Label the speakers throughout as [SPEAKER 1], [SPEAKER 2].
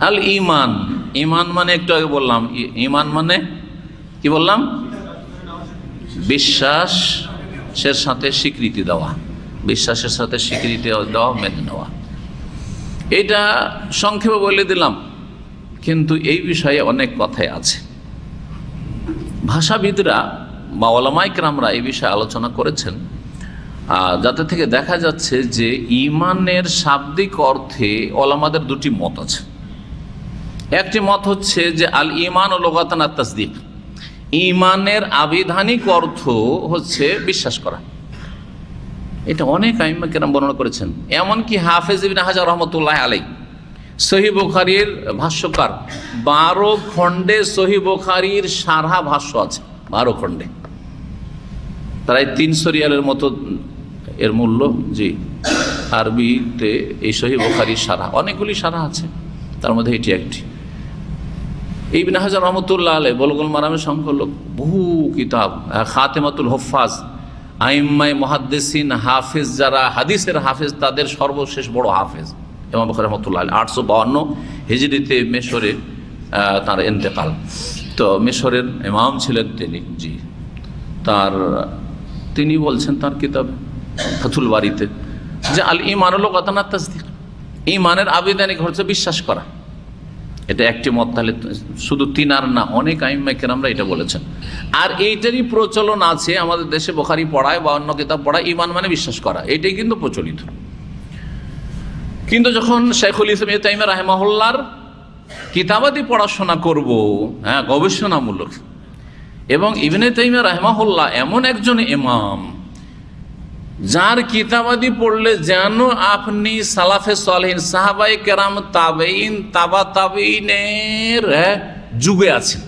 [SPEAKER 1] আল ইমান, ইমান মানে একটু আগে বললাম, ইমান মানে কি বললাম? বিশ্বাসের সাথে স্বীকৃতি দেওয়া, বিশ্বাসের সাথে স্বীকৃতি দেওয়া, মেনে নেওয়া। এটা সংক্ষেপে বলে দিলাম, কিন্তু এই বিষয়ে অনেক কথাই আছে। ভাষাবিদরা বা ওলামায়ে কেরামরা এই বিষয়ে আলোচনা করেছেন, যাতে থেকে দেখা যাচ্ছে যে ইমানের শাব্দিক অর্থে ওলামাদের দুটি মত আছে। একটি মত হচ্ছে যে আল ইমান ও লুগাতান আত তাসদীক, ইমানের আবিধানিক অর্থ হচ্ছে বিশ্বাস করা। এটা অনেক আইম্মা কেরাম বর্ণনা করেছেন, এমনকি হাফেজ ইবনে হাজার রহমতুল্লাহ আলাইহি সহিহ বুখারীর ভাষ্যকার, 12 খণ্ডে সহিহ বুখারীর সারহা ভাষ্য আছে, 12 খণ্ডে, প্রায় 300 রিয়ালের মতো এর মূল্য। জি, আরবিতে এই সহিহ বুখারীর সারহা, অনেকগুলি সারহা আছে, তার মধ্যে এটি একটি। ইবনে হাজার রহমতুল্লাহ আলাইহি বুলুগুল মারামের সংকলক, বহু কিতাব, খাতেমাতুল হুফাজ, আইম্মায়ে মুহাদ্দিসিন, হাফেজ যারা হাদিসের হাফেজ, তাদের সর্বশেষ বড় হাফেজ ইমাম বুখারী রহমতুল্লাহ আলাইহি। 852 হিজরিতে মিশরে তার ইন্তেকাল। তো মিশরের ইমাম ছিলেন তিনি। জি, তিনি বলছেন তার কিতাব ফাথুল বারিতে যে আল ঈমান লুগাতান আত তাসদীক, ঈমানের আবিধানিক হচ্ছে বিশ্বাস করা। এটা একটি মত। তাহলে শুধু তিনার না, অনেক আইম্মায়ে কেরামরা এটা বলেছেন। আর এইটারই প্রচলন আছে আমাদের দেশে, বুখারী পড়ায় বা অন্য কিতাব পড়ায়, ঈমান মানে বিশ্বাস করা, এটাই কিন্তু প্রচলিত। কিন্তু যখন শাইখুল ইসলাম ইবনে তাইমিয়া রাহিমাহুল্লাহর কিতাবাদি পড়াশোনা করব, হ্যাঁ, গবেষণামূলক, এবং ইবনে তাইমিয়া রাহিমাহুল্লাহ এমন একজন ইমাম যার কিতাবাদি পড়লে যেন আপনি সালাফে সালেহিন, সাহাবায়ে কেরাম, তাবেঈন, তাবা তাবেঈনের যুগে আছেন।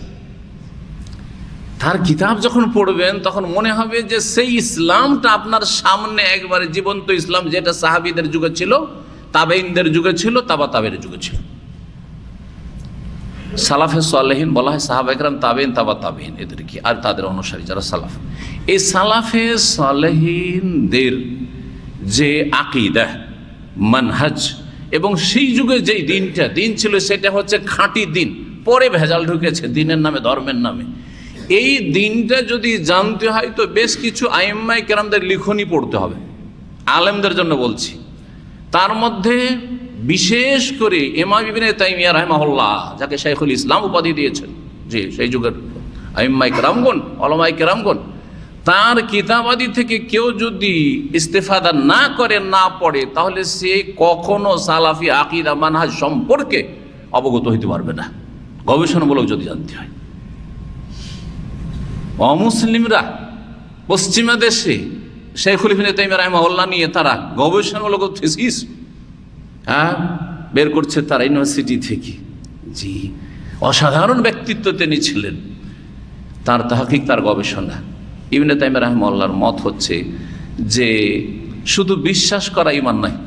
[SPEAKER 1] তার কিতাব যখন পড়বেন তখন মনে হবে যে সেই ইসলামটা আপনার সামনে একবারে জীবন্ত ইসলাম, যেটা সাহাবীদের যুগে ছিল, তাবেঈনদের যুগে ছিল, তাবা তাবেঈনের যুগে ছিল। সালাফে সালেহিন বলা হয় সাহাবায়ে কেরাম, তাবেঈন, তাবা তাবেঈন, এদের কি আর তাদের অনুসারী যারা সালাফ। এই সালাফে সালেহিনদের যে আকীদা, মানহাজ, এবং সেই যুগে যেই দিন ছিল সেটা হচ্ছে খাঁটি দিন। পরে ভেজাল ঢুকেছে দিনের নামে, ধর্মের নামে। এই দিনটা যদি জানতে হয় তো বেশ কিছু আইম্মায়ে কেরামদের লিখনি পড়তে হবে, আলেমদের জন্য বলছি। তার মধ্যে বিশেষ করে ইমাম ইবনে তাইমিয়া রাহিমাহুল্লাহ, যাকে শাইখুল ইসলাম উপাধি দিয়েছেন, যে সেই যুগের আইম্মায়ে কেরামগণ, উলামায়ে কেরামগণ, তার কিতাবাদি থেকে কেউ যদি ইস্তেফাদা না করে, না পড়ে, তাহলে সে কখনো সালাফি আকীদা মানহাজ সম্পর্কে অবগত হইতে পারবে না, গবেষণামূলক যদি জানতে হয়। অমুসলিমরা পশ্চিমা দেশে শাইখুল ইবনে তাইমিয়া রাহিমাহুল্লাহ নিয়ে তারা গবেষণামূলক থিসিস বের করছে তারা ইউনিভার্সিটি থেকে। জি, অসাধারণ ব্যক্তিত্ব তিনি ছিলেন, তার তাহকিক, তার গবেষণা। ইবনে তাইমিয়া রাহিমাহুল্লাহর মত হচ্ছে যে শুধু বিশ্বাস করা ঈমান নয়,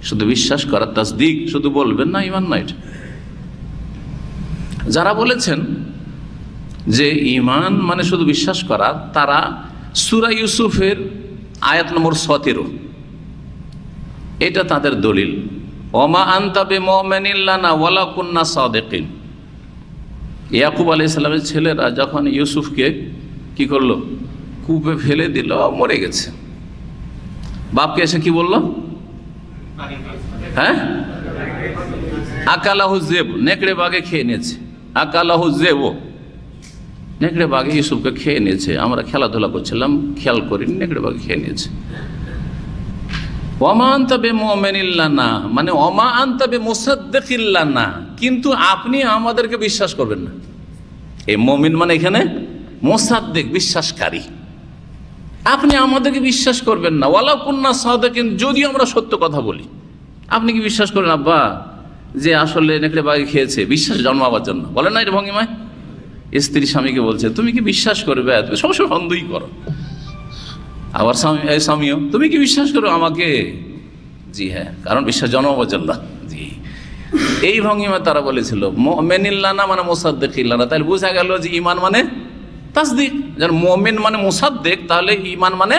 [SPEAKER 1] শুধু বিশ্বাস করা, তাসদীক শুধু বলবেন না, ঈমান নয়। যারা বলেছেন যে ঈমান মানে শুধু বিশ্বাস করা, তারা সূরা ইউসুফের আয়াত নম্বর 17, এটা তাদের দলিল। ওমা আনতা বিমুমিনিন লানা ওয়ালা কুন্না সাদিকিন। ইয়াকুব আলাইহিস সালামের ছেলেরা যখন ইউসুফকে কি করলো, কূপে ফেলে দিল, মরে গেছে, বাপকে এসে কি বলল? হ্যাঁ, আকালাহু যেব, নেকড়ে বাগে খেয়ে নিয়েছে। আকালাহু যেব, নেকড়ে বাগে ইউসুফকে খেয়ে নিয়েছে। আমরা খেলাধুলা করছিলাম, খেয়াল করিনি, নেকড়ে বাগে খেয়ে নিয়েছে। ওমা আনতা বিমুমিনিন লানা মানে ওমা আনতা বিমুসাদ্দিকিন লানা, কিন্তু আপনি আমাদেরকে বিশ্বাস করবেন না। এই মুমিন মানে এখানে মুসাদ্দিক, বিশ্বাসকারী। আপনি আমাদেরকে বিশ্বাস করবেন না। ওয়ালা কুন্না সাদিকিন, যদি আমরা সত্য কথা বলি, আপনি কি বিশ্বাস করেন আব্বা যে আসলে নেকড়ে বাঘে খেয়েছে? বিশ্বাস জন্মাবার জন্য বলেন না এটা ভঙ্গিমায়। স্ত্রী স্বামীকে বলছে তুমি কি বিশ্বাস করবে? তুমি সবসময় সন্দেহই করো। আবার স্বামীও তুমি কি বিশ্বাস করো আমাকে? জি হ্যাঁ, কারণ বিশ্বাস জন্মাবার জন্য। জি, এই ভঙ্গিমা তারা বলেছিল মুমিনিল্লানা মানে মুসাদ্দিকিল্লানা। তাহলে বোঝা গেল যে ঈমান মানে তাসদিক। যেন মুমিন মানে মুসাদ্দিক, তাহলে ঈমান মানে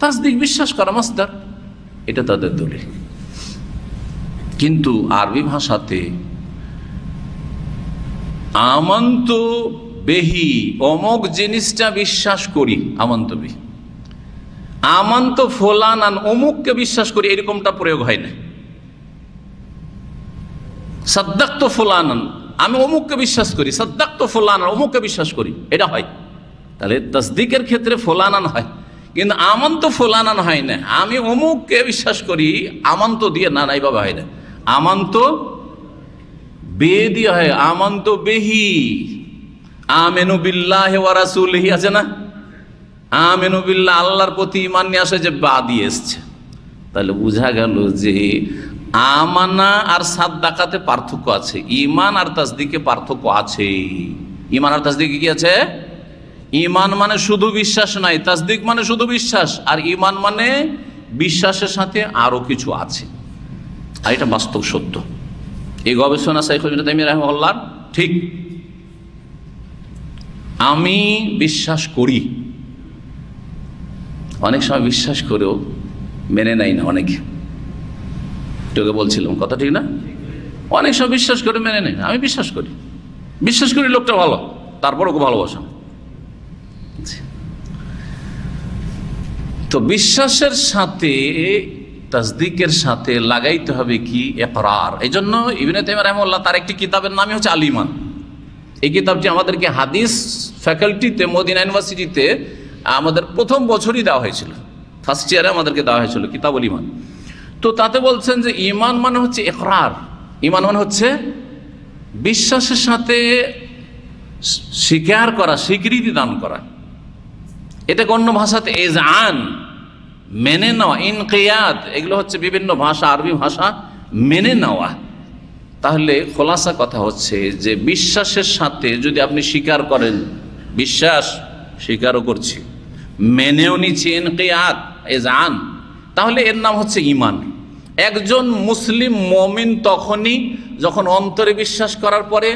[SPEAKER 1] তাসদিক, বিশ্বাস করা, মাসদার। এটা তাদের দলিল। কিন্তু আরবি ভাষাতে আমন্ত বেহি, অমুক জিনিসটা বিশ্বাস করি, আমন্ত বেহি। আমন্ত ফলানান, অমুককে বিশ্বাস করি, এরকমটা প্রয়োগ হয় না। সাদ্দাক্ত ফলানান, আমি অমুককে বিশ্বাস করি, সাদ্দাক্ত ফলানান, অমুককে বিশ্বাস করি, এটা হয়। তাহলে তাসদিকের ক্ষেত্রে ফলানান হয়, কিন্তু আমন্ত ফলানান হয় না। আমি অমুককে বিশ্বাস করি আমন্ত দিয়ে, না, এইভাবে হয় না। আমন্ত বে দিয়ে হয়, আমন্ত বেহি। আমেনু বিল্লাহি ওয়া রাসূলিহি আছে না, আমেনু বিল্লাহ, আল্লাহর প্রতি ঈমান নিয়ে আসে, যে বা দিয়ে এসছে। তাহলে বোঝা গেল যে আমানা আর সাদ্দাকাতে পার্থক্য আছে, ঈমান আর তাসদিকে পার্থক্য আছে। ঈমান আর তাসদিকে কি আছে? ঈমান মানে শুধু বিশ্বাস নাই, তাসদিক মানে শুধু বিশ্বাস, আর ঈমান মানে বিশ্বাসের সাথে আরো কিছু আছে। আর এটা বাস্তব সত্য। এই গবেষণা শাইখুল ইসলাম ইবনে তাইমিয়া রাহিমাহুল্লাহ ঠিক। আমি বিশ্বাস করি, অনেক সময় বিশ্বাস করেও মেনে নেয় না অনেকে। তোকে বলছিলাম কথা ঠিক না? অনেক সময় বিশ্বাস করে মেনে নেয় না। আমি বিশ্বাস করি, বিশ্বাস করি লোকটা ভালো, তারপর ওকে ভালোবাসা। তো বিশ্বাসের সাথে তাসদিকের সাথে লাগাইতে হবে কি? ইকরার। এই জন্য ইবনে তাইমিয়া রাহিমাহুল্লাহ তার একটি কিতাবের নামই হচ্ছে আল ঈমান। এই কিতাবটি আমাদেরকে হাদিস ফ্যাকাল্টিতে মদিনা ইউনিভার্সিটিতে আমাদের প্রথম বছরই দেওয়া হয়েছিল, ফার্স্ট ইয়ারে আমাদেরকে দেওয়া হয়েছিল কিতাবুল ঈমান। তো তাতে বলছেন যে ঈমান মানে হচ্ছে ইকরার, ঈমান মানে হচ্ছে বিশ্বাসের সাথে স্বীকার করা, স্বীকৃতি দান করা। এটাকে অন্য ভাষাতে এজান, মেনে নেওয়া, ইনকিয়াদ, এগুলো হচ্ছে বিভিন্ন ভাষা, আরবি ভাষা, মেনে নেওয়া। তাহলে খোলাসা কথা হচ্ছে যে বিশ্বাসের সাথে যদি আপনি স্বীকার করেন, বিশ্বাস স্বীকারও করছি, মেনেও নিচ্ছি, ইনকিয়াদ, এজান, তাহলে এর নাম হচ্ছে ঈমান। একজন মুসলিম মুমিন তখনই যখন অন্তরে বিশ্বাস করার পরে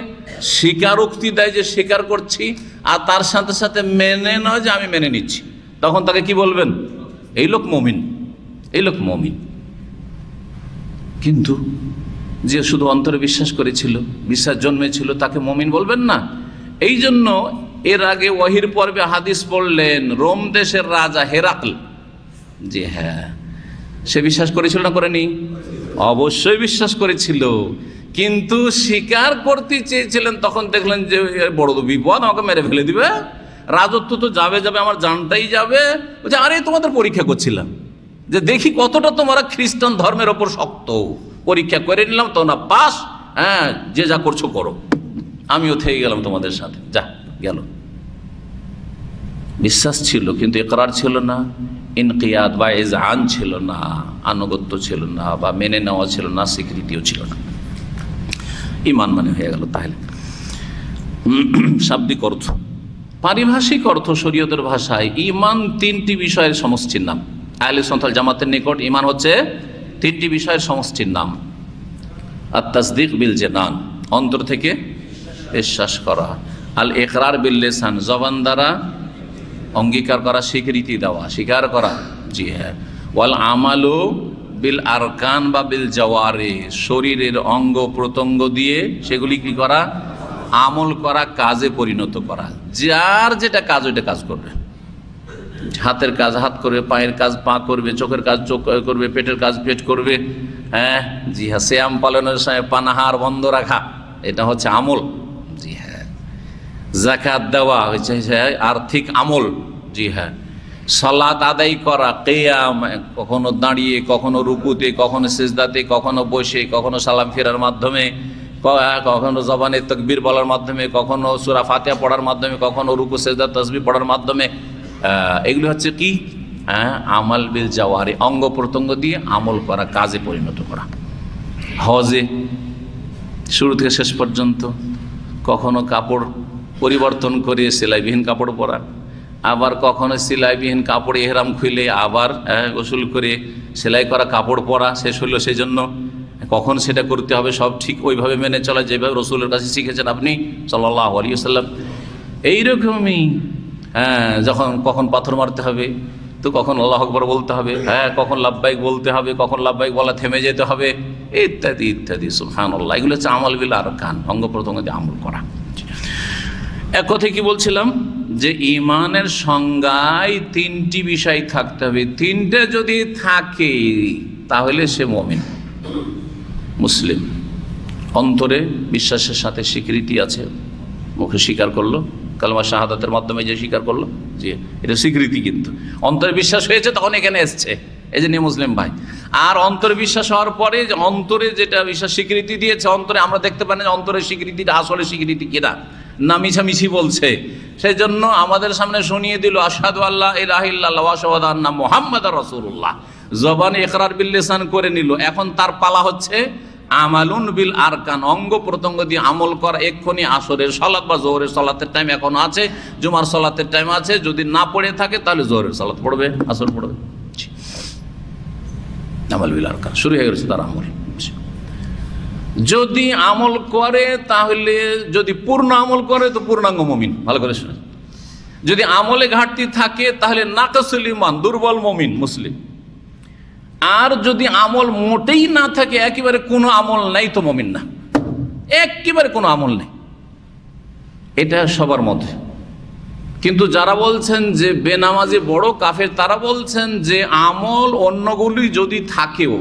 [SPEAKER 1] স্বীকারোক্তি দেয় যে স্বীকার করছি, আর তার সাথে সাথে মেনে নয় যে আমি মেনে নিচ্ছি, তখন তাকে কি বলবেন? এই লোক মুমিন, এই লোক মুমিন। কিন্তু যে শুধু অন্তরে বিশ্বাস করেছিল, বিশ্বাস জন্মেছিল, তাকে মুমিন বলবেন না। এই জন্য এর আগে ওয়াহির পর্বে হাদিস পড়লেন, রোম দেশের রাজা হেরাকল, জি হ্যাঁ, সে বিশ্বাস করেছিল না করেনি? অবশ্যই বিশ্বাস করেছিল, কিন্তু স্বীকার করতে চেয়েছিলেন, তখন দেখলেন যে বড় বিপদ, আমাকে মেরে ফেলে দিবে, রাজত্ব তো যাবে যাবে, আমার জানটাই যাবে। বলছে আরে তোমাদের পরীক্ষা করছিলাম, যে দেখি কতটা তোমরা খ্রিস্টান ধর্মের ওপর শক্ত, পরীক্ষা করে নিলাম, তো না পাস, হ্যাঁ যে যা করছো করো, আমিও থেকে গেলাম তোমাদের সাথে, যা গেল। বিশ্বাস ছিল কিন্তু ইকরার ছিল না, ইনকিয়াদ বা ইজআন ছিল না, আনুগত্য ছিল না, বা মেনে নেওয়া ছিল না, স্বীকৃতিও ছিল না। ঈমান মানে হয়ে গেল। তাহলে শাব্দিক অর্থ, পারিভাষিক অর্থ শরীয়তের ভাষায় ঈমান তিনটি বিষয়ের সমষ্টির নাম। আহলে সুন্নাত ওয়াল জামাতের নিকট ঈমান হচ্ছে তিনটি বিষয়ের সমষ্টির নাম। আত-তাসদীক বিল জানান, অন্তর থেকে বিশ্বাস করা, আল ইকরার বিল লিসান, জবান দ্বারা অঙ্গীকার করা, স্বীকৃতি দেওয়া, স্বীকার করা, জি হ্যাঁ, ওয়াল আমালু বিল আরকান বা বিল জাওয়ারি, শরীরের অঙ্গ প্রত্যঙ্গ দিয়ে সেগুলি কি করা? আমল করা, কাজে পরিণত করা। যার যেটা কাজ ওইটা কাজ করবে। হাতের কাজ হাত করবে, পায়ের কাজ পা করবে, চোখের কাজ চোখ করবে, পেটের কাজ পেট করবে, হ্যাঁ জি হ্যাঁ, সিয়াম পালনের সময় পানাহার বন্ধ রাখা, এটা হচ্ছে আমল, জি হ্যাঁ। যাকাত দেওয়া হচ্ছে আর্থিক আমল, জি হ্যাঁ। সালাত আদায় করা, কিয়াম, কখনো দাঁড়িয়ে, কখনো রুকুতে, কখনো সিজদাতে, কখনো বসে, কখনো সালাম ফেরার মাধ্যমে, কখনো জবানে তাকবীর বলার মাধ্যমে, কখনো সূরা ফাতিহা পড়ার মাধ্যমে, কখনো রুকু সিজদা তাসবিহ পড়ার মাধ্যমে, এগুলো হচ্ছে কি? হ্যাঁ, আমাল বিল জাওয়ারি, অঙ্গ প্রত্যঙ্গ দিয়ে আমল করা, কাজে পরিণত করা। হজে শুরু থেকে শেষ পর্যন্ত কখনো কাপড় পরিবর্তন করে সেলাইবিহীন কাপড় পরা, আবার কখনো সেলাইবিহীন কাপড় ইহরাম খুলে আবার গোসল করে সেলাই করা কাপড় পরা শেষ হলো, সেই জন্য কখন সেটা করতে হবে সব ঠিক ওইভাবে মেনে চলা, যেভাবে রসুলের কাছে শিখেছেন আপনি সাল্লাল্লাহু আলাইহি ওয়াসাল্লাম। এইরকমই হ্যাঁ, যখন কখন পাথর মারতে হবে তো কখন আল্লাহু আকবার বলতে হবে, হ্যাঁ কখন লাব্বাইক বলতে হবে, কখন লাব্বাইক বলা থেমে যেতে হবে, ইত্যাদি ইত্যাদি। সুবহানাল্লাহ, এগুলো হচ্ছে আমাল বিল আরকান, অঙ্গ প্রত্যঙ্গ দিয়ে আমল করা। এক কথায় কি বলছিলাম যে ইমানের সংজ্ঞায় তিনটি বিষয় থাকতে হবে, তিনটে যদি থাকে তাহলে সে মুমিন মুসলিম। অন্তরে বিশ্বাসের সাথে স্বীকৃতি আছে, মুখে স্বীকার করলো, কালেমা শাহাদাতের মাধ্যমে যে স্বীকার করলো, যে এটা স্বীকৃতি, কিন্তু অন্তরে বিশ্বাস হয়েছে তখন এখানে এসছে, এই যে মুসলিম ভাই। আর অন্তরে বিশ্বাস হওয়ার পরে যে অন্তরে যেটা বিশ্বাস স্বীকৃতি দিয়েছে, অন্তরে আমরা দেখতে পাই না যে অন্তরের স্বীকৃতিটা আসলে স্বীকৃতি কিনা, না মিছামিছি বলছে। সেই জন্য আমাদের সামনে শুনিয়ে দিল আশহাদু আল্লা ইলাহা ইল্লাল্লাহ ওয়া আশহাদু আন্না মুহাম্মাদার রাসূলুল্লাহ, জবানে ইকরার বিল লিসান করে নিল। এখন তার পালা হচ্ছে আমালুন বিল আরকান, অঙ্গ প্রত্যঙ্গ দিয়ে আমল করা। এক্ষুনি আসরের সালাত বা জোহরের সালাতের টাইম এখনো আছে, জুমার সালাতের টাইম আছে, যদি না পড়ে থাকে তাহলে জোহরের সালাত পড়বে, আসর পড়বে। আমাল বিল আরকান শুরু হয়ে গেছে তার আমল। যদি আমল করে তাহলে, যদি পূর্ণ আমল করে তো পূর্ণাঙ্গ মুমিন। ভালো করে শুনে, যদি আমলে ঘাটতি থাকে তাহলে নাকাসুল ঈমান, দুর্বল মুমিন মুসলিম। আর যদি আমল মোটেই না থাকে, একেবারে কোনো আমল নাই, তো মুমিন না, একেবারে কোনো আমল নেই। এটা সবার মধ্যে। কিন্তু যারা বলছেন যে বেনামাজি বড় কাফের, তারা বলছেন যে আমল অন্যগুলি যদি থাকেও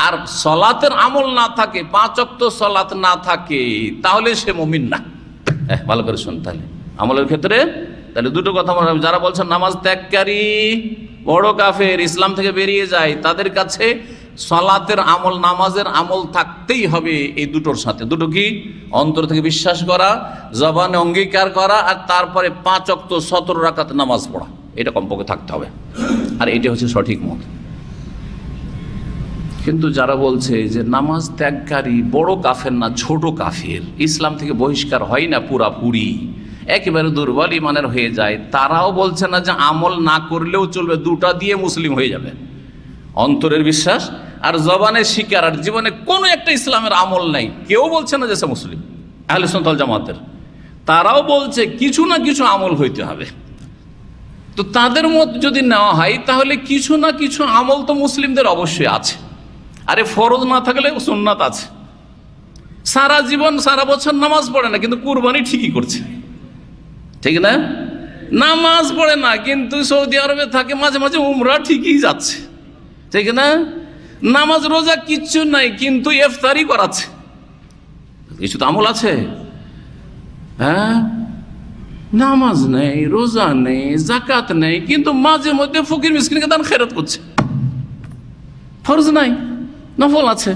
[SPEAKER 1] আর সলাতের আমল না থাকে, 5 ওয়াক্ত সলাত না থাকে, তাহলে সে মুমিন না। ভালো করে শুন, তাহলে আমলের ক্ষেত্রে তাহলে দুটো কথা মনে হবে। যারা বলছেন নামাজ ত্যাগকারী বড় কাফের, ইসলাম থেকে বেরিয়ে যায়, তাদের কাছে সলাতের আমল, নামাজের আমল থাকতেই হবে এই দুটোর সাথে। দুটো কি? অন্তর থেকে বিশ্বাস করা, জবানে অঙ্গীকার করা, আর তারপরে 5 ওয়াক্ত 17 রাকাত নামাজ পড়া, এটা কমপক্ষে থাকতে হবে। আর এটা হচ্ছে সঠিক মত। কিন্তু যারা বলছে যে নামাজ ত্যাগকারী বড় কাফের না, ছোট কাফের, ইসলাম থেকে বহিষ্কার হয় না পুরাপুরি, একেবারে দুর্বল ইমানের হয়ে যায়, তারাও বলছে না যে আমল না করলেও চলবে, দুটা দিয়ে মুসলিম হয়ে যাবে। অন্তরের বিশ্বাস আর জবানের স্বীকার, আর জীবনে কোনো একটা ইসলামের আমল নাই, কেউ বলছে না যে সে মুসলিম। আহলে সুন্নাত ওয়াল জামাতের তারাও বলছে কিছু না কিছু আমল হইতে হবে। তো তাদের মত যদি নেওয়া হয় তাহলে কিছু না কিছু আমল তো মুসলিমদের অবশ্যই আছে। আরে ফরজ না থাকলে সুন্নাত আছে। সারা জীবন সারা বছর নামাজ পড়ে না, কিন্তু কুরবানি ঠিকই করছে, ঠিক না? নামাজ পড়ে না, কিন্তু সৌদি আরবে থাকে, মাঝে মাঝে উমরা ঠিকই যাচ্ছে, ঠিক না? নামাজ রোজা কিচ্ছু নাই, কিন্তু ইফতারি করাচ্ছে, কিছু তো আমল আছে। হ্যাঁ, নামাজ নেই, রোজা নেই, যাকাত নেই, কিন্তু মাঝে মধ্যে ফকির মিসকিনকে দান খেরাত করছে। ফরজ নাই, নফল আছে,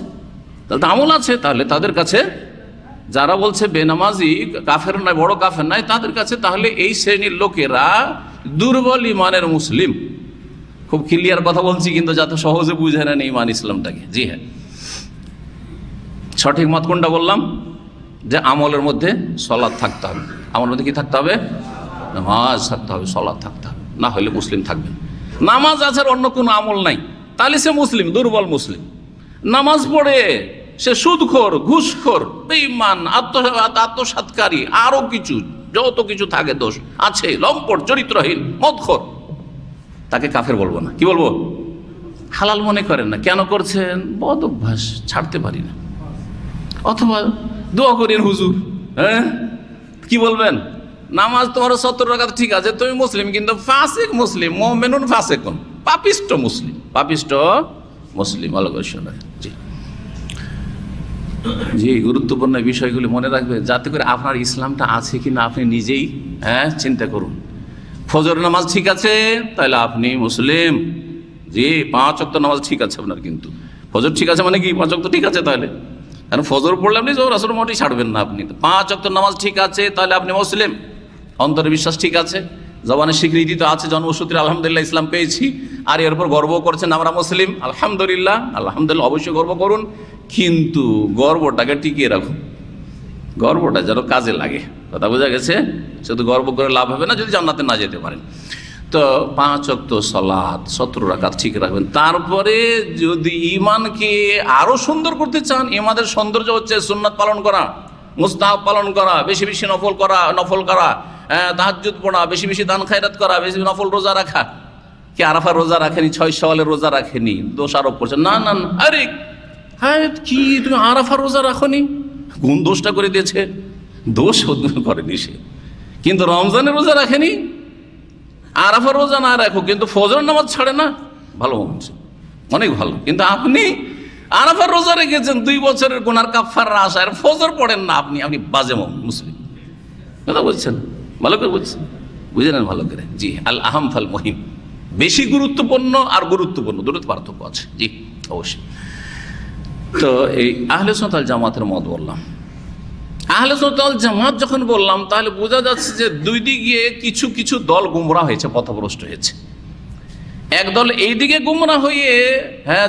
[SPEAKER 1] তাহলে আমল আছে। তাহলে তাদের কাছে, যারা বলছে বেনামাজি কাফের নাই, বড় কাফের নাই, তাদের কাছে তাহলে এই শ্রেণীর লোকেরা দুর্বল ইমানের মুসলিম। খুব ক্লিয়ার কথা বলছি, কিন্তু যাতে সহজে বুঝে নেন ইমান ইসলামটাকে। জি হ্যাঁ, সঠিক মত কোনটা বললাম? যে আমলের মধ্যে সলাৎ থাকতে হবে। আমলের মধ্যে কি থাকতে হবে? নামাজ থাকতে হবে, সলাৎ থাকতে হবে, না হলে মুসলিম থাকবেন। নামাজ আছে আর অন্য কোনো আমল নাই, তাহলে সে মুসলিম, দুর্বল মুসলিম। নামাজ পড়ে সে সুদখোর, ঘুষখোর, বেঈমান, আত্মসাৎকারী, আরো কিছু যত কিছু থাকে দোষ আছে, লম্পট, চরিত্রহীন, মদখোর, তাকে কাফের বলবো না। কি বলবো? হালাল মনে করেন না। কেন করছেন? বদ অভ্যাস, ছাড়তে পারি না। অথবা দোয়া করেন হুজুর, হ্যাঁ কি বলবেন? নামাজ তোমার 70 রাকাত ঠিক আছে, তুমি মুসলিম, কিন্তু ফাসিক মুসলিম, মুমিনুন ফাসিকুন, পাপিষ্ট মুসলিম, পাপিষ্ট মুসলিম। ভালো করে শোনেন। জি জি, গুরুত্বপূর্ণ বিষয়গুলি মনে রাখবে, যাতে করে আপনার ইসলামটা আছে কিনা আপনি নিজেই চিন্তা করুন। ফজর নামাজ ঠিক আছে, তাহলে আপনি মুসলিম। জি, 5 ওয়াক্ত নামাজ ঠিক আছে আপনার, কিন্তু ফজর ঠিক আছে মানে কি 5 ওয়াক্ত ঠিক আছে তাহলে? কারণ ফজর পড়লে আপনি জোহর আসর মোটেই ছাড়বেন না আপনি। 5 ওয়াক্ত নামাজ ঠিক আছে, তাহলে আপনি মুসলিম। অন্তরের বিশ্বাস ঠিক আছে, জবানের স্বীকৃতি তো আছে, জন্মসূত্রে আলহামদুলিল্লাহ ইসলাম পেয়েছি, আর এর উপর গর্ব করছেন আমরা মুসলিম, আলহামদুলিল্লাহ, আলহামদুলিল্লাহ, অবশ্যই গর্ব করুন, কিন্তু গর্বটাকে টিকিয়ে রাখুন, গর্বটা যেন কাজে লাগে। কথা বোঝা গেছে? শুধু গর্ব করে লাভ হবে না যদি জান্নাতে না যেতে পারেন। তো 5 ওয়াক্ত সালাত 17 রাকাত ঠিক রাখবেন। তারপরে যদি ঈমানকে আরো সুন্দর করতে চান, ঈমানের সৌন্দর্য হচ্ছে সুন্নাত পালন করা, মুস্তাহাব পালন করা, বেশি বেশি নফল করা, তাহাজ্জুদ পড়া, বেশি বেশি দান খায়রাত করা, বেশি নফল রোজা রাখা। কি আরাফার রোজা রাখেনি, 6 শাওয়ালের রোজা রাখেনি, দোষ আরোপ করছে? না না না, আরে হ্যাঁ, কি তুমি আরাফার রোজা রাখনি? কোন দোষটা করে দিয়েছে? দোষ করেনি সে, কিন্তু রমজানের রোজা রাখেনি, আরাফার রোজা না রাখো কিন্তু ফজর নামাজ ছাড়ে না, ভালো মানুষ, অনেক ভালো। কিন্তু আপনি আরাফার রোজা রেখেছেন, 2 বছরের গুনার কাফারার আশায়, আর ফজর পড়েন না, আপনি বাজে মুসলিম। কথা বলছেন, ভালো করে বলছেন, বুঝে নেন ভালো করে। জি, আল আহম ফাল মহিম, বেশি গুরুত্বপূর্ণ আর গুরুত্বপূর্ণ দুটো পার্থক্য আছে। জি অবশ্যই। তো এই আহলে সুন্নাত ওয়াল জামাতের মত বললাম। আহলে সুন্নাত ওয়াল জামাত যখন বললাম, তাহলে বোঝা যাচ্ছে যে দুই দিকে কিছু কিছু দল গুমরাহ হয়েছে, পথভ্রষ্ট হয়েছে। একদল এইদিকে গুমরাহ হয়ে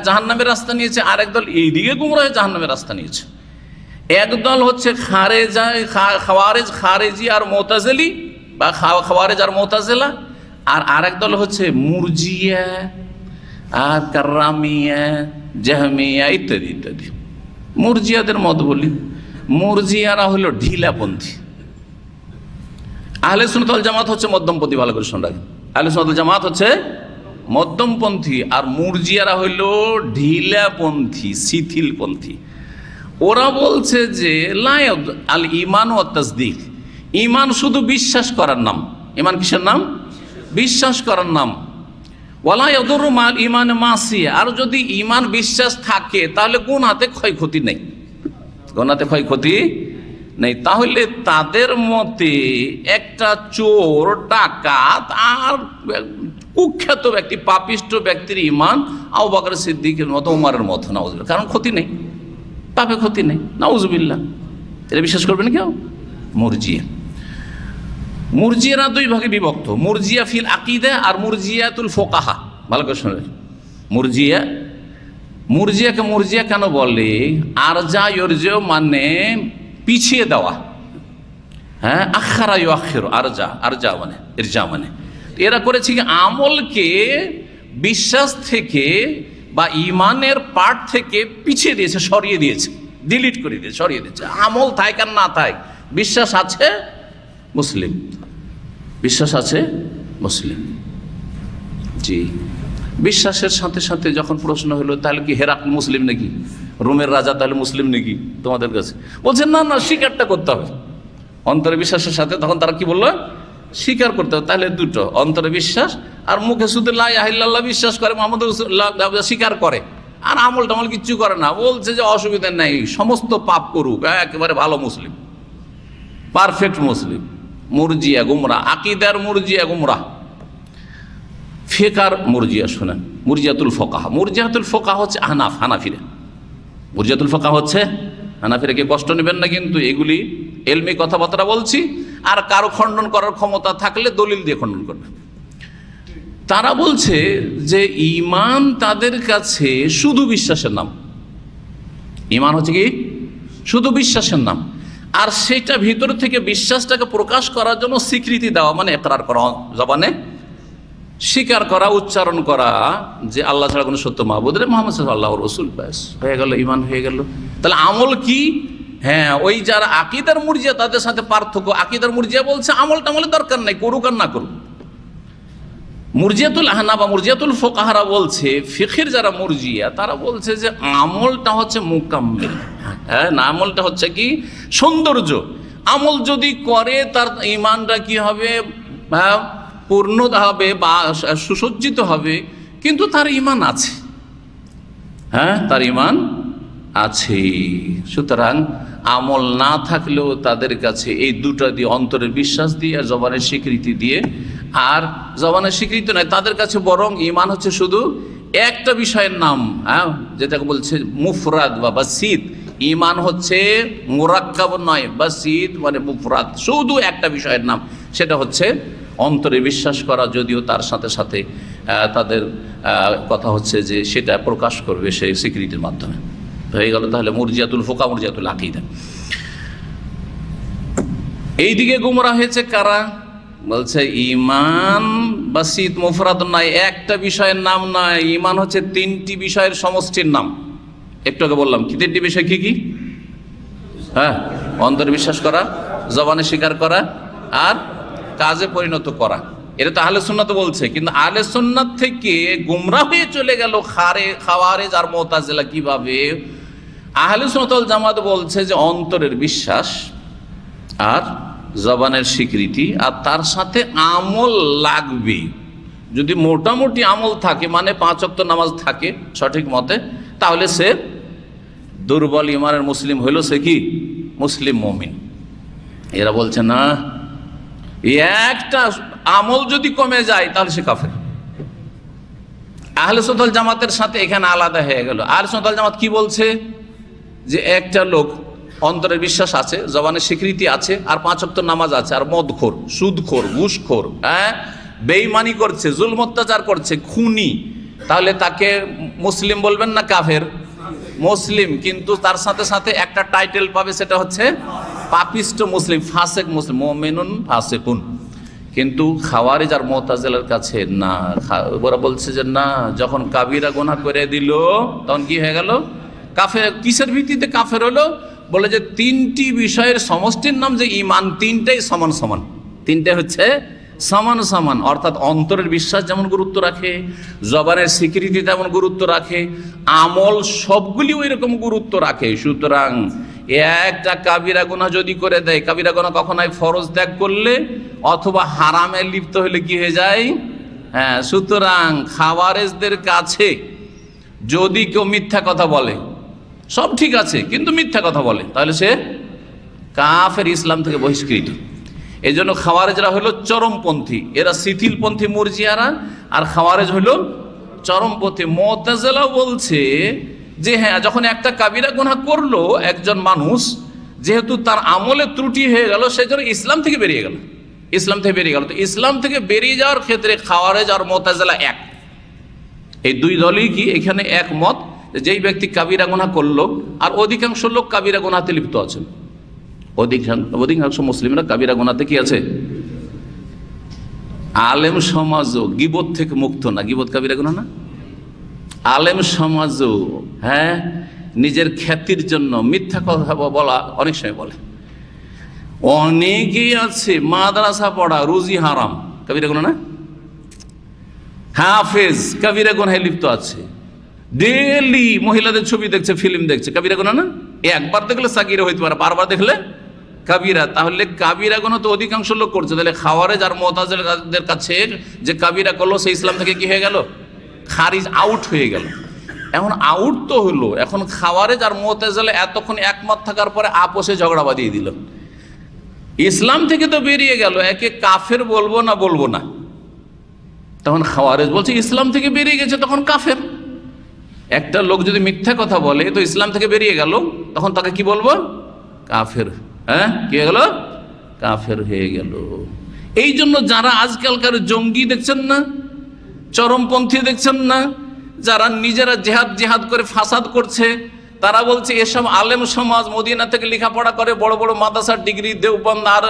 [SPEAKER 1] জাহান্নামের রাস্তা নিয়েছে, আর একদল এইদিকে গুমরাহ হয়ে জাহান্নামের রাস্তা নিয়েছে। একদল হচ্ছে খারেজি আর মুতাজিলি বা খাওয়ারেজ আর মুতাজিলা, আর আরেক দল হচ্ছে মুরজিয়া আর কাররামিয়া, জাহমিয়া ইত্যাদি ইত্যাদি। মুরজিয়াদের মত বলি, মুরজিয়ারা হলো ঢিলাপন্থী। আহলে সুন্নাত ওয়াল জামাত হচ্ছে মধ্যমপন্থী। ভালো করে শুনে রাখেন, আহলে সুন্নাত ওয়াল জামাত হচ্ছে মধ্যমপন্থী, আর মুরজিয়ারা হইল ঢিলাপন্থী, শিথিলপন্থী। ওরা বলছে যে লা আল ঈমান ওয়াত তাসদীক, ঈমান শুধু বিশ্বাস করার নাম। ঈমান কিসের নাম? বিশ্বাস করার নাম। ওয়ালা ইয়াদুরু মাল ঈমান মাসিয়া, আর যদি ঈমান বিশ্বাস থাকে তাহলে গুনাহতে ক্ষয়ক্ষতি নেই, গুনাহতে ক্ষয়ক্ষতি নেই। তাহলে তাদের মতে একটা চোর, ডাকাত আর কুখ্যাত ব্যক্তি, পাপিষ্ট ব্যক্তির ঈমান আবু বকর সিদ্দিকের মতো, ওমরের মতো, নাউজুবিল্লাহ, কারণ ক্ষতি নেই, পাপে ক্ষতি নেই, নাউজুবিল্লাহ। এটা বিশ্বাস করবেন কেউ? মুরজিয়া। মুরজিয়ারা দুই ভাগে বিভক্ত, মুরজিয়া ফিল আকিদা আর মুরজিয়াতুল ফুকাহা। ভালো করে শুনবেন, মুরজিয়াকে মুরজিয়া কেন বলে? আরজা ইরজা মানে পিছিয়ে দেওয়া, আখারা ইউআখিরু, আরজা মানে ইরজা মানে। এরা করেছে কি, আমলকে বিশ্বাস থেকে বা ঈমানের পার্ট থেকে পিছিয়ে দিয়েছে, সরিয়ে দিয়েছে, ডিলিট করে দিয়েছে, সরিয়ে দিয়েছে। আমল থাক আর না থাক, বিশ্বাস আছে মুসলিম, বিশ্বাস আছে মুসলিম। জি, বিশ্বাসের সাথে সাথে যখন প্রশ্ন হলো তাহলে কি হেরাক্ল মুসলিম নাকি, রোমের রাজা তাহলে মুসলিম নাকি তোমাদের কাছে? বলছেন না না, স্বীকারটা করতে হবে অন্তরে বিশ্বাসের সাথে। তখন তারা কি বললো? স্বীকার করতে হবে। তাহলে দুটো, অন্তরে বিশ্বাস আর মুখে শুধু লা ইলাহা ইল্লাল্লাহ বিশ্বাস করে, মুহাম্মদ রাসূলুল্লাহ স্বীকার করে, আর আমল টামল কিচ্ছু করে না। বলছে যে অসুবিধা নেই, সমস্ত পাপ করুক, একেবারে ভালো মুসলিম, পারফেক্ট মুসলিম। মুরজিয়া গুমরা, আকিদার মুরজিয়া গুমরা, ফিকার মুরজিয়া। শোনেন, মুরজিয়াতুল ফুকাহা, মুরজিয়াতুল ফুকাহা হচ্ছে আহনাফ, হানাফিরা। মুরজিয়াতুল ফুকাহা হচ্ছে হানাফিরা। কে কষ্ট নেবেন না কিন্তু, এগুলি এলমি কথাবার্তা বলছি, আর কারো খণ্ডন করার ক্ষমতা থাকলে দলিল দিয়ে খণ্ডন করবে। তারা বলছে যে ঈমান তাদের কাছে শুধু বিশ্বাসের নাম। ঈমান হচ্ছে কি? শুধু বিশ্বাসের নাম। আর সেটা ভিতর থেকে বিশ্বাসটাকে প্রকাশ করার জন্য স্বীকৃতি দেওয়া, মানে ইকরার করা, জবানে স্বীকার করা, উচ্চারণ করা যে আল্লাহ ছাড়া কোনো সত্য মাহবুদ নেই, মুহাম্মদ সাল্লাল্লাহু আলাইহি রাসূল, ব্যাস হয়ে গেল, ঈমান হয়ে গেল। তাহলে আমল কি? ওই যারা আকিদার মুরজিয়া তাদের সাথে পার্থক্য, আকিদার মুরজিয়া বলছে আমল টামলের দরকার নাই, করুক আর না করুক। মুরজিয়াতুল আহনাফ বা মুরজিয়াতুল ফুকাহারা বলছে, ফিকহের যারা মুরজিয়া তারা বলছে যে আমলটা হচ্ছে মুকাম্মিল, না, আমলটা হচ্ছে কি? সৌন্দর্য। আমল যদি করে তার ঈমানটা কি হবে? পূর্ণ হবে বা সুসজ্জিত হবে, কিন্তু তার ঈমান আছে, তার ঈমান আছে। সুতরাং আমল না থাকলেও তাদের কাছে এই দুটা দিয়ে, অন্তরের বিশ্বাস দিয়ে আর জবানের স্বীকৃতি দিয়ে, আর জবানের স্বীকৃতি নয়, তাদের কাছে বরং ঈমান হচ্ছে শুধু একটা বিষয়ের নাম, যেটাকে বলছে মুফরাদ বা বাসিত। ঈমান হচ্ছে মুরাক্কাব নয়, বাসিত মানে মুফরাদ, শুধু একটা বিষয়ের নাম, সেটা হচ্ছে অন্তরে বিশ্বাস করা, যদিও তার সাথে সাথে তাদের কথা হচ্ছে যে সেটা প্রকাশ করবে সেই স্বীকৃতির মাধ্যমে। হয়ে গেল তাহলে মুরজিয়াতুল ফুকাহা, মুরজিয়াতুল আকীদা। এইদিকে গুমরাহ হয়েছে কারা? বলছে ঈমান বাসিত মুফরাদ নয়, একটা বিষয়ের নাম নয়, ঈমান হচ্ছে 3টি বিষয়ের সমষ্টির নাম। একটু আগে বললাম কি 3টি বিষয় কি কি? অন্তরে বিশ্বাস করা, জবানে স্বীকার করা, আর কাজে পরিণত করা। এটা তো আহলে সুন্নাত বলছে, কিন্তু আহলে সুন্নাত থেকে গুমরাহ হয়ে চলে গেল খাওয়ারেজ আর মুতাজিলা। কিভাবে? আহলে সুন্নাত ওয়াল জামাত বলছে যে অন্তরের বিশ্বাস আর জবানের স্বীকৃতি, আর তার সাথে আমল লাগবে। যদি মোটামুটি আমল থাকে, মানে 5 ওয়াক্ত নামাজ থাকে সঠিক মতে, তাহলে সে দুর্বল ইমানের মুসলিম হইল, সে কি মুসলিম মুমিন। এরা বলছে না, একটা আমল যদি কমে যায় তাহলে সে কাফের। আহলে সুন্নাত ওয়াল জামাতের সাথে এখানে আলাদা হয়ে গেল। আহলে সুন্নাত ওয়াল জামাত কি বলছে, যে একটা লোক অন্তরের বিশ্বাস আছে, জবানের স্বীকৃতি আছে, আর 5 ওয়াক্ত নামাজ আছে, আর মদখোর, সুদখোর, ঘুষখোর, বেঈমানি করছে, জুলম অত্যাচার করছে, খুনি, তাহলে তাকে মুসলিম বলবেন না কাফের? মুসলিম। কিন্তু তার সাথে সাথে একটা টাইটেল পাবে, সেটা হচ্ছে পাপিষ্ট মুসলিম, ফাসেক মুসলিম, মুমিনুন ফাসিকুন। কিন্তু খাওয়ারিজ আর মুতাজিলার কাছে না, ওরা বলছে যে না, যখন কাবিরা গুনাহ করে দিল তখন কি হয়ে গেল? কাফের। কিসের ভিত্তিতে কাফের হলো? বলে যে 3টি বিষয়ের সমষ্টির নাম যে ঈমান, 3টাই সমান সমান, 3টে হচ্ছে সমান সমান। অর্থাৎ অন্তরের বিশ্বাস যেমন গুরুত্ব রাখে, জবানের স্বীকৃতি তেমন গুরুত্ব রাখে, আমল সবগুলি ওই রকম গুরুত্ব রাখে। সুতরাং একটা কাবিরা গুনাহ যদি করে দেয়, কাবিরা গুনাহ কখনো হয় ফরজ ত্যাগ করলে অথবা হারামে লিপ্ত হলে কি হয়ে যায়? হ্যাঁ। সুতরাং খাওয়ারেজদের কাছে যদি কেউ মিথ্যা কথা বলে, সব ঠিক আছে কিন্তু মিথ্যা কথা বলে, তাহলে সে কাফের, ইসলাম থেকে বহিষ্কৃত। এই জন্য খাওয়ারেজরা হলো চরমপন্থী, এরা শিথিলপন্থী মুরজিয়ারা, আর খাওয়ারেজ হলো চরমপন্থী। মুতাজিলা বলছে যে হ্যাঁ, যখন একটা কাবিরা গুনাহ করলো একজন মানুষ, যেহেতু তার আমলে ত্রুটি হয়ে গেল, সেজন্য ইসলাম থেকে বেরিয়ে গেল, ইসলাম থেকে বেরিয়ে গেল। তো ইসলাম থেকে বেরিয়ে যাওয়ার ক্ষেত্রে খাওয়ারেজ আর মুতাজিলা এক, এই দুই দলই কি এখানে একমত, যেই ব্যক্তি কাবিরা গুনাহ করলো, আর অধিকাংশ লোক কাবিরা গুনাহতে লিপ্ত আছেন, অধিকাংশ মুসলিমরা কাবিরা গুনাহতে কি আছে? আলেম সমাজও গীবত থেকে মুক্ত না। গীবত কাবিরা গুনাহ না? আলেম সমাজও হ্যাঁ, নিজের খ্যাতির জন্য মিথ্যা কথা বলা অনেক সময় বলে। অনেকেই আছে মাদ্রাসা পড়া, রুজি হারাম, কাবিরা গুনাহ না? হাফেজ কাবিরা গুনাহে লিপ্ত আছে, ডেলি মহিলাদের ছবি দেখছে, ফিল্ম দেখছে, কাবিরা গুনাহ না? একবার দেখলে সাগীরা হইতে পারে, বারবার দেখলে কাবিরা। তাহলে কাবিরা গুনাহ তো অধিকাংশ লোক করছে, তাহলে খাওয়ারেজ আর মুতাজিলাদের কাছে যে কাবিরা করলো, সে ইসলাম থেকে কি হয়ে গেল? খারিজ, আউট হয়ে গেল। এখন আউট তো হলো, এখন খাওয়ারেজ আর মুতাজিলা এতক্ষণ একমত থাকার পরে আপোষে ঝগড়া বাঁধিয়ে দিল, ইসলাম থেকে তো বেরিয়ে গেল, একে কাফের বলবো না বলবো না। তখন খাওয়ারেজ বলছে ইসলাম থেকে বেরিয়ে গেছে, তখন কাফের। একটা লোক যদি মিথ্যা কথা বলে তো ইসলাম থেকে বেরিয়ে গেল, তখন তাকে কি বলবো? কাফের। হ্যাঁ, কি হয়ে গেল? কাফের হয়ে গেল। এই জন্য যারা আজকালকার জঙ্গি দেখছেন না, চরমপন্থী দেখছেন না, যারা নিজেরা জেহাদ জেহাদ করে ফাসাদ করছে, তারা বলছে এসব আলেম সমাজ মদিনা থেকে লেখাপড়া করে, বড় বড় মাদ্রাসার ডিগ্রি, দেওবন্দ আর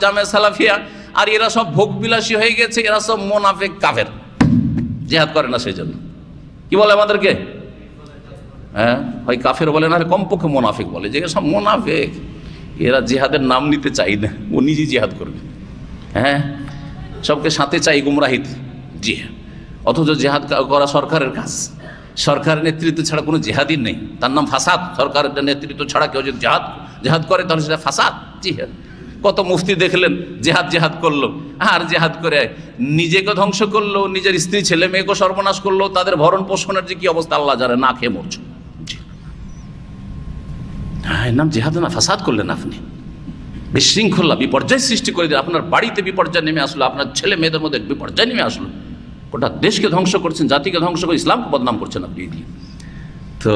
[SPEAKER 1] জামে সালাফিয়া, আর এরা সব ভোগবিলাসী হয়ে গেছে, এরা সব মুনাফিক, কাফের, জেহাদ করে না। সেই জন্য কি বলে আমাদেরকে? হ্যাঁ, হয় কাফের বলে, না কমপক্ষে মুনাফিক বলে, যে সব মুনাফিক, এরা জিহাদের নাম নিতে চাই না, ও নিজেই জিহাদ করবে। হ্যাঁ, সবকে সাথে চাই গুমরাহিতে। জি হ্যাঁ, অথচ জিহাদ করা সরকারের কাজ, সরকারের নেতৃত্ব ছাড়া কোনো জিহাদই নেই, তার নাম ফাসাদ। সরকারের নেতৃত্ব ছাড়া কেউ যদি জেহাদ করে তাহলে সেটা ফাসাদ। জি হ্যাঁ, কত মুফতি দেখলেন জেহাদ করলো, আর জেহাদ করে নিজেকে ধ্বংস করলো, নিজের স্ত্রী ছেলে মেয়েকে সর্বনাশ করলো, তাদের ভরণ পোষণের যে কি অবস্থা আল্লাহ জানে, না খেয়ে মরছো। হ্যাঁ, নাম জেহাদ না, ফাসাদ করলেন আপনি, বিশৃঙ্খলা, বিপর্যয় সৃষ্টি করে দিলেন, আপনার বাড়িতে বিপর্যয় নেমে আসলো, আপনার ছেলে মেয়েদের মধ্যে বিপর্যয় নেমে আসলো, গোটা দেশকে ধ্বংস করছেন, জাতিকে ধ্বংস করে ইসলামকে বদনাম করছেন আপনি দিয়ে। তো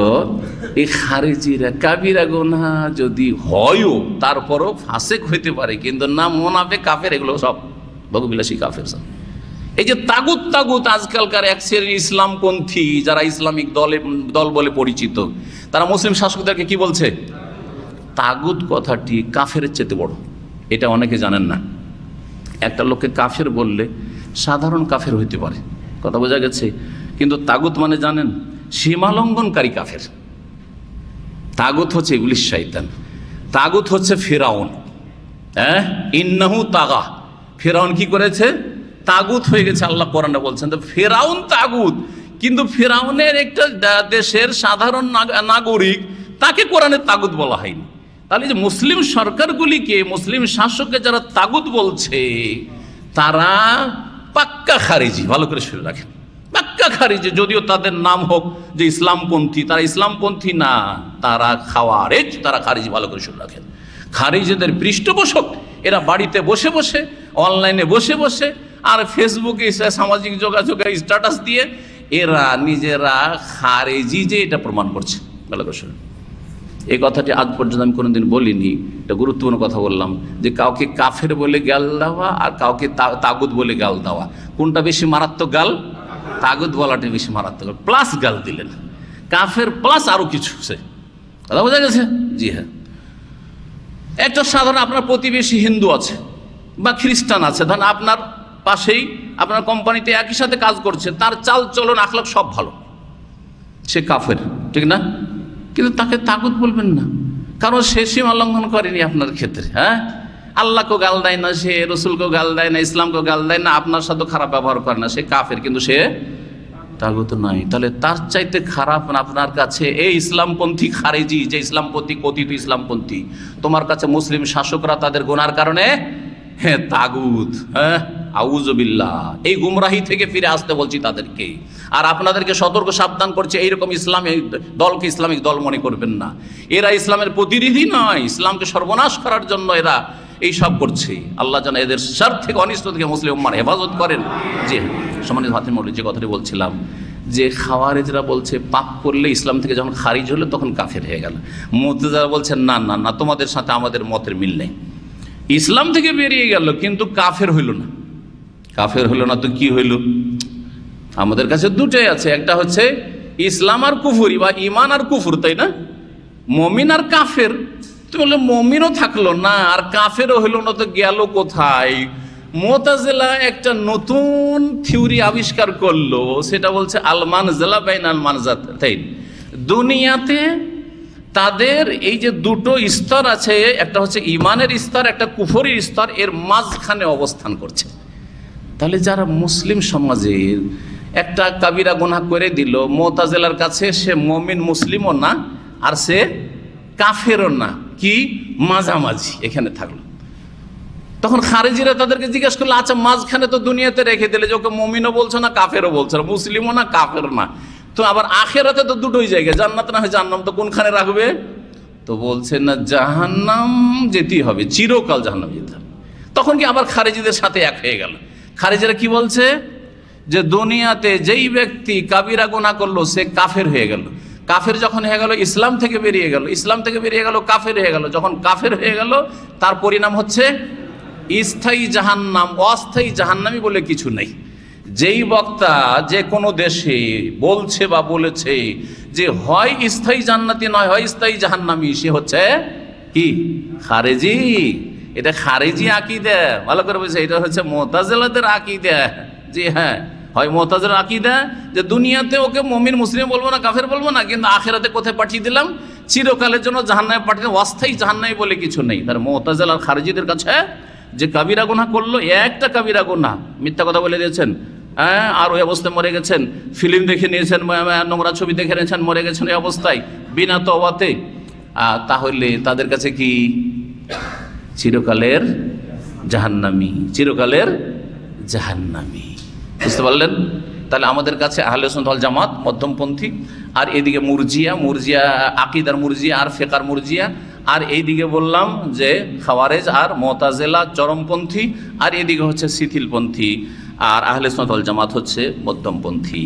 [SPEAKER 1] এই খারিজিরা কাবিরা গুনাহ যদি হয়ও তারপরও ফাসেক হইতে পারে, কিন্তু না মুনাফিক, কাফের, এগুলো সব ভোগবিলাসী কাফের সব। এই যে তাগুত আজকালকার এক শ্রেণীর ইসলামপন্থী, যারা ইসলামিক দল বলে পরিচিত, তারা মুসলিম শাসকদেরকে কি বলছে? তাগুত কথাটি কাফের চেয়ে বড়, এটা অনেকে জানেন না। একটা লোককে কাফের বললে সাধারণ কাফের হইতে পারে, কথা বোঝা গেছে, কিন্তু তাগুত মানে জানেন? সীমালঙ্ঘনকারী কাফের। তাগুত হচ্ছে ইবলিস, শয়তান। তাগুত হচ্ছে ফিরাউন। হ্যাঁ, ইন্নাহু তাগা, ফিরাউন কি করেছে? তাগুত হয়ে গেছে। আল্লাহ কোরআনে বলছেন তো ফিরাউন তাগুত, কিন্তু ফিরাউনের একটা দেশের সাধারণ নাগরিক, তাকে কোরআনে তাগুত বলা হয়নি। তাহলে যে মুসলিম সরকারগুলিকে, মুসলিম শাসককে যারা তাগুত বলছে, তারা পাক্কা খারিজি। ভালো করে শুনে রাখেন, পাক্কা খারিজি। যদিও তাদের নাম হোক যে ইসলামপন্থী, তারা ইসলামপন্থী না, তারা খাওয়ারেজ, তারা খারিজি। ভালো করে শুনে রাখেন, খারিজিদের পৃষ্ঠপোষক এরা। বাড়িতে বসে বসে, অনলাইনে বসে বসে, আর ফেসবুকে, সামাজিক যোগাযোগের স্ট্যাটাস দিয়ে এরা নিজেরা খারিজি যে এটা প্রমাণ করছে। ভালো করে শুনুন, এই কথাটি আজ পর্যন্ত আমি কোনোদিন বলিনি। এটা গুরুত্বপূর্ণ কথা বললাম, যে কাউকে কাফের বলে গাল দেওয়া আর কাউকে তাগুত বলে গাল দেওয়া, কোনটা বেশি মারাত্মক গাল? তাগুত বলাটা বেশি মারাত্মক। প্লাস গাল দিলেন, কাফের প্লাস আরো কিছু, সে কথা বোঝা গেছে? জি হ্যাঁ। একটা সাধারণ আপনার প্রতিবেশী হিন্দু আছে বা খ্রিস্টান আছে, ধরেন আপনার পাশেই আপনার কোম্পানিতে একই সাথে কাজ করছে, তার চাল চলন আখলাক সব ভালো, সে কাফের, ঠিক না? কিন্তু তাকে তাগুত বলবেন না, কারণ সে সীমা লঙ্ঘন করেনি আপনার ক্ষেত্রে। হ্যাঁ, আল্লাহকেও গাল দেয় না, সে রসুলকেও গাল দেয় না, ইসলামকেও গাল দেয় না, আপনার সাথে খারাপ ব্যবহার করে না, সে কাফের, কিন্তু সে তাগুত নাই। তাহলে তার চাইতে খারাপ আপনার কাছে এই ইসলামপন্থী খারেজি, যে ইসলামপন্থী কথিত ইসলামপন্থী, তোমার কাছে মুসলিম শাসকরা তাদের গুনার কারণে হ্যাঁ তাগুত। হ্যাঁ, আউযুবিল্লাহ। এই গুমরাহি থেকে ফিরে আসতে বলছি তাদেরকে, আর আপনাদেরকে সতর্ক সাবধান করছে, এইরকম ইসলামিক দলকে ইসলামিক দল মনে করবেন না। এরা ইসলামের প্রতিনিধি নয়, ইসলামকে সর্বনাশ করার জন্য এরা এই সব করছে। আল্লাহ যেন এদের স্বার্থ থেকে, অনিষ্ট থেকে মুসলিম উম্মার হেফাজত করেন। যে সম্মানিত হাতিম মৌলভী, যে কথাটি বলছিলাম, যে খাওয়ারেজরা বলছে পাপ করলে ইসলাম থেকে যখন খারিজ হলো তখন কাফের হয়ে গেল। মুর্তজিলা বলছেন না না না, তোমাদের সাথে আমাদের মতের মিল নেই, ইসলাম থেকে বেরিয়ে গেল কিন্তু কাফের হইল না। কাফের হইল না তো কি হইল? আমাদের কাছে দুটোই আছে, একটা হচ্ছে ইসলাম আর কুফুরি, বা ইমান আর কুফুর, তাই না? মমিন আর কাফের। তো বললে মমিনও থাকলো না আর কাফেরও হইল না, তো গেল কোথায়? মুতাজিলা একটা নতুন থিওরি আবিষ্কার করলো, সেটা বলছে আল মানজিলা বাইনাল মানজাতাইন। দুনিয়াতে তাদের এই যে দুটো স্তর আছে, একটা হচ্ছে ইমানের স্তর, একটা কুফরির স্তর, এর মাঝখানে অবস্থান করছে। তাহলে যারা মুসলিম সমাজের একটা কাবিরা গুনাহ করে দিল, মুতাজিলার কাছে সে মুমিন মুসলিমও না আর সে কাফেরও না, কি মাঝামাঝি এখানে থাকলো। তখন খারেজিরা তাদেরকে জিজ্ঞেস করলো, আচ্ছা মাঝখানে তো দুনিয়াতে রেখে দিলে, যে ওকে মুমিনও বলছো না, কাফেরও বলছো না, মুসলিমও না, কাফের না, তো আবার আখেরাতে তো দুটোই জায়গা, জান্নাত না হয় জাহান্নাম, তো কোনখানে রাখবে? তো বলছে না, জাহান্নাম যেতেই হবে, চিরকাল জাহান্নাম যেতে হবে। তখন কি আবার খারেজিদের সাথে এক হয়ে গেল। খারেজিরা কি বলছে? যে দুনিয়াতে যেই ব্যক্তি কাবিরা গুনাহ করলো সে কাফের হয়ে গেল, কাফের যখন হয়ে গেল ইসলাম থেকে বেরিয়ে গেল, ইসলাম থেকে বেরিয়ে গেল কাফের হয়ে গেল, যখন কাফের হয়ে গেল তার পরিণাম হচ্ছে স্থায়ী জাহান্নাম। অস্থায়ী জাহান্নামী বলে কিছু নেই। যেই বক্তা যে কোনো দেশে বলছে বা বলেছে যে হয় স্থায়ী জান্নাতি নয় হয় স্থায়ী জাহান্নামী, সে হচ্ছে কি খারেজি। এটা খারেজি আকীদা, ভালো করে বুঝছে, এটা হচ্ছে মুতাজিলাদের আকীদা। জি হ্যাঁ, হয় মুতাজিলার আকীদা যে দুনিয়াতে ওকে মুমিন মুসলিম বলবো না, কাফের বলবো না, কিন্তু আখিরাতে কোথায় পাঠিয়ে দিলাম? চিরকালের জন্য জাহান্নামে পাঠিয়ে দিলাম। অস্থায়ী জাহান্নামী বলে কিছু নেই। তার মুতাজিলার খারেজিদের কাছে যে কাবিরা গুনাহ করলো, একটা কাবিরা গুনাহ, মিথ্যা কথা বলে দিয়েছেন, হ্যাঁ, আর ওই অবস্থায় মরে গেছেন, ফিল্ম দেখে নিয়েছেন, নোংরা ছবি দেখে নিয়েছেন, মরে গেছেন ওই অবস্থায় বিনা তওবাতে, তাহলে তাদের কাছে কি চিরকালের জাহান্নামী, চিরকালের জাহান্নামী। বুঝতে পারলেন? তাহলে আমাদের কাছে আহলে সুন্নাত ওয়াল জামাত মধ্যমপন্থী, আর এদিকে মুরজিয়া আকীদার মুরজিয়া আর ফিকহার মুরজিয়া, আর এইদিকে বললাম যে খাওয়ারেজ আর মুতাজিলা চরমপন্থী, আর এদিকে হচ্ছে শিথিলপন্থী, আর আহলে সুন্নাত ওয়াল জামাত হচ্ছে মধ্যমপন্থী।